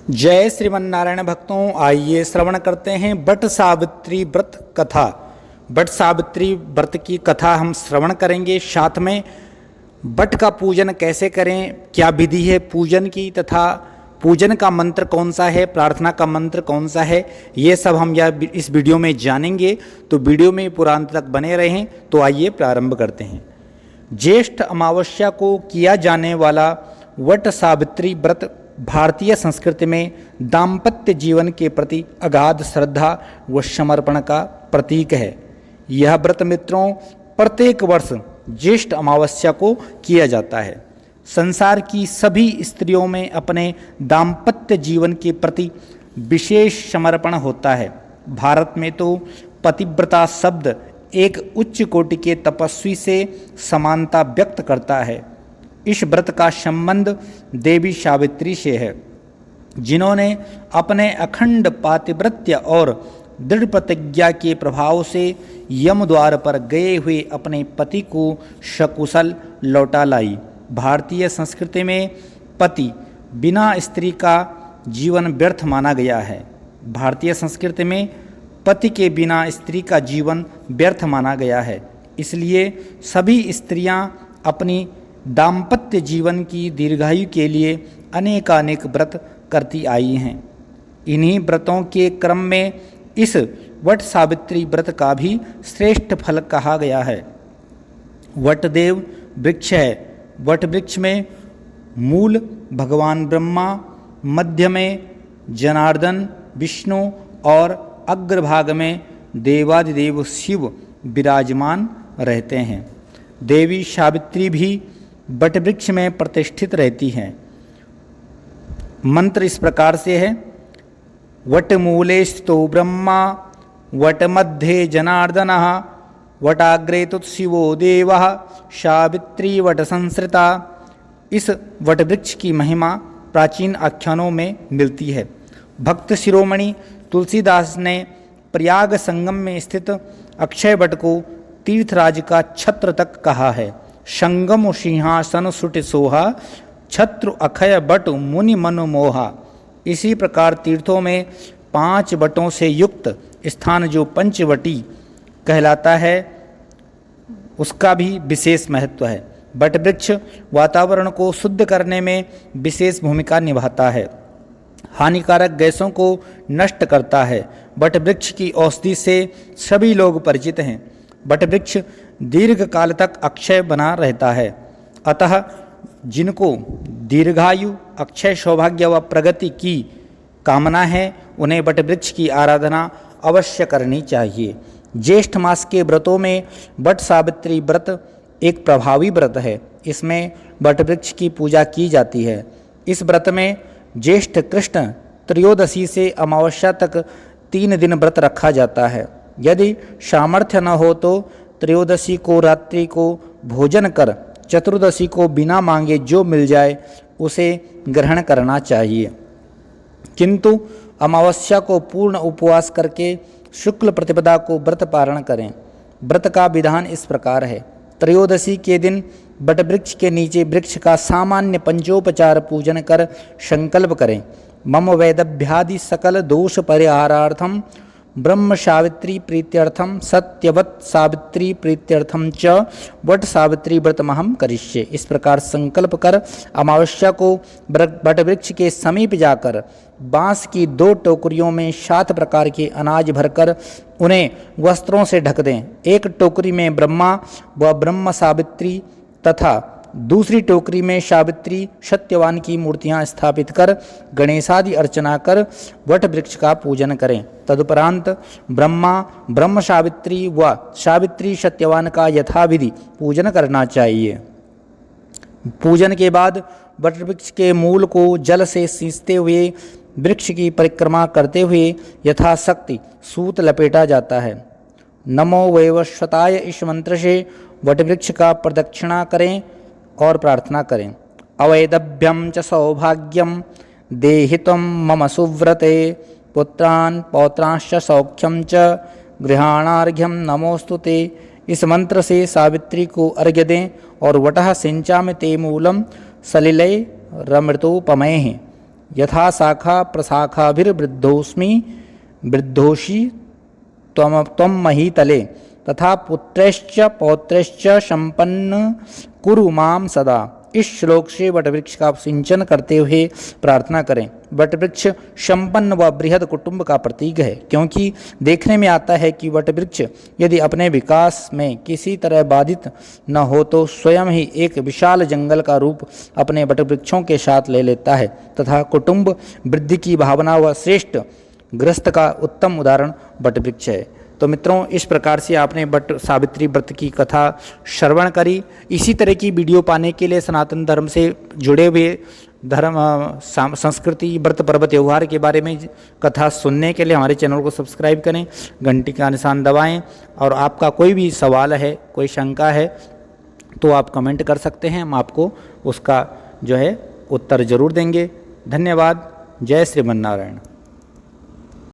जय श्रीमन्नारायण भक्तों, आइए श्रवण करते हैं बट सावित्री व्रत कथा। बट सावित्री व्रत की कथा हम श्रवण करेंगे। साथ में बट का पूजन कैसे करें, क्या विधि है पूजन की, तथा पूजन का मंत्र कौन सा है, प्रार्थना का मंत्र कौन सा है, ये सब हम इस वीडियो में जानेंगे। तो वीडियो में पूरा अंत तक बने रहें। तो आइए प्रारंभ करते हैं। ज्येष्ठ अमावस्या को किया जाने वाला वट सावित्री व्रत भारतीय संस्कृति में दाम्पत्य जीवन के प्रति अगाध श्रद्धा व समर्पण का प्रतीक है। यह व्रत मित्रों प्रत्येक वर्ष ज्येष्ठ अमावस्या को किया जाता है। संसार की सभी स्त्रियों में अपने दाम्पत्य जीवन के प्रति विशेष समर्पण होता है। भारत में तो पतिव्रता शब्द एक उच्च कोटि के तपस्वी से समानता व्यक्त करता है। इस व्रत का संबंध देवी सावित्री से है, जिन्होंने अपने अखंड पातिव्रत्य और दृढ़ प्रतिज्ञा के प्रभाव से यम द्वार पर गए हुए अपने पति को सकुशल लौटा लाई। भारतीय संस्कृति में पति बिना स्त्री का जीवन व्यर्थ माना गया है। भारतीय संस्कृति में पति के बिना स्त्री का जीवन व्यर्थ माना गया है। इसलिए सभी स्त्रियां अपनी दाम्पत्य जीवन की दीर्घायु के लिए अनेकानेक व्रत करती आई हैं। इन्हीं व्रतों के क्रम में इस वट सावित्री व्रत का भी श्रेष्ठ फल कहा गया है। वटदेव वृक्ष है। वट वृक्ष में मूल भगवान ब्रह्मा, मध्य में जनार्दन विष्णु और अग्रभाग में देवादिदेव शिव विराजमान रहते हैं। देवी सावित्री भी वट वृक्ष में प्रतिष्ठित रहती हैं। मंत्र इस प्रकार से है। वट मूले स्थितो ब्रह्मा, वट मध्ये जनार्दनः, वटाग्रे तुत्शिवो देवः, सावित्री वट संसृता। इस वट वृक्ष की महिमा प्राचीन आख्यानों में मिलती है। भक्त शिरोमणि तुलसीदास ने प्रयाग संगम में स्थित अक्षय वट को तीर्थराज का छत्र तक कहा है। संगम सिंहासन सुट सोहा, छत्र अक्षय वट मुनि मनु मोहा। इसी प्रकार तीर्थों में 5 वटों से युक्त स्थान जो पंचवटी कहलाता है, उसका भी विशेष महत्व है। वट वृक्ष वातावरण को शुद्ध करने में विशेष भूमिका निभाता है, हानिकारक गैसों को नष्ट करता है। वट वृक्ष की औषधि से सभी लोग परिचित हैं। वट वृक्ष दीर्घ काल तक अक्षय बना रहता है। अतः जिनको दीर्घायु, अक्षय सौभाग्य व प्रगति की कामना है, उन्हें वट वृक्ष की आराधना अवश्य करनी चाहिए। ज्येष्ठ मास के व्रतों में वट सावित्री व्रत एक प्रभावी व्रत है। इसमें वट वृक्ष की पूजा की जाती है। इस व्रत में ज्येष्ठ कृष्ण त्रयोदशी से अमावस्या तक 3 दिन व्रत रखा जाता है। यदि सामर्थ्य न हो तो त्रयोदशी को रात्रि को भोजन कर चतुर्दशी को बिना मांगे जो मिल जाए उसे ग्रहण करना चाहिए। किंतु अमावस्या को पूर्ण उपवास करके शुक्ल प्रतिपदा को व्रत पारण करें। व्रत का विधान इस प्रकार है। त्रयोदशी के दिन वट वृक्ष के नीचे वृक्ष का सामान्य पंचोपचार पूजन कर संकल्प करें। मम वैदभ्यादि सकल दोष परिहारार्थम ब्रह्म सावित्री प्रीत्यर्थम सत्यवत सावित्री प्रीत्यर्थम च वट सावित्री व्रतमहम करिष्ये। इस प्रकार संकल्प कर अमावस्या को वट वृक्ष के समीप जाकर बांस की 2 टोकरियों में 7 प्रकार के अनाज भरकर उन्हें वस्त्रों से ढक दें। एक टोकरी में ब्रह्मा व ब्रह्म सावित्री तथा दूसरी टोकरी में सावित्री सत्यवान की मूर्तियां स्थापित कर गणेशादि अर्चना कर वट वृक्ष का पूजन करें। तदुपरांत ब्रह्मा, ब्रह्म सावित्री व सावित्री सत्यवान का यथाविधि पूजन करना चाहिए। पूजन के बाद वट वृक्ष के मूल को जल से सींचते हुए वृक्ष की परिक्रमा करते हुए यथाशक्ति सूत लपेटा जाता है। नमो वैवस्वताय इस मंत्र से वट वृक्ष का प्रदक्षिणा करें और प्रार्थना करें। अवैदभ्यम च सौभाग्यम देहि त्वं मम सुव्रते, पुत्रान् पौत्रांश्च सौख्यम च गृहाणार्घ्यम नमोस्तुते। इस मंत्र से सावित्री को अर्घ्य दें और वटः सिंचामि ते मूलम सलिले रमृतोपमैः। यथा शाखा प्रशाखाभिर्वृद्धोस्मि वृद्धोषि त्वं महीतले तथा पुत्रैश्च पौत्रैश्च संपन्न कुरु माम सदा। इस श्लोक से वटवृक्ष का सिंचन करते हुए प्रार्थना करें। वटवृक्ष संपन्न व बृहद कुटुंब का प्रतीक है, क्योंकि देखने में आता है कि वटवृक्ष यदि अपने विकास में किसी तरह बाधित न हो तो स्वयं ही एक विशाल जंगल का रूप अपने वटवृक्षों के साथ ले लेता है तथा कुटुंब वृद्धि की भावना व श्रेष्ठ गृहस्थ का उत्तम उदाहरण वटवृक्ष है। तो मित्रों, इस प्रकार से आपने वट सावित्री व्रत की कथा श्रवण करी। इसी तरह की वीडियो पाने के लिए सनातन धर्म से जुड़े हुए धर्म संस्कृति व्रत पर्व त्यौहार के बारे में कथा सुनने के लिए हमारे चैनल को सब्सक्राइब करें, घंटी का निशान दबाएं और आपका कोई भी सवाल है, कोई शंका है तो आप कमेंट कर सकते हैं, हम आपको उसका जो है उत्तर जरूर देंगे। धन्यवाद। जय श्रीमन्नारायण।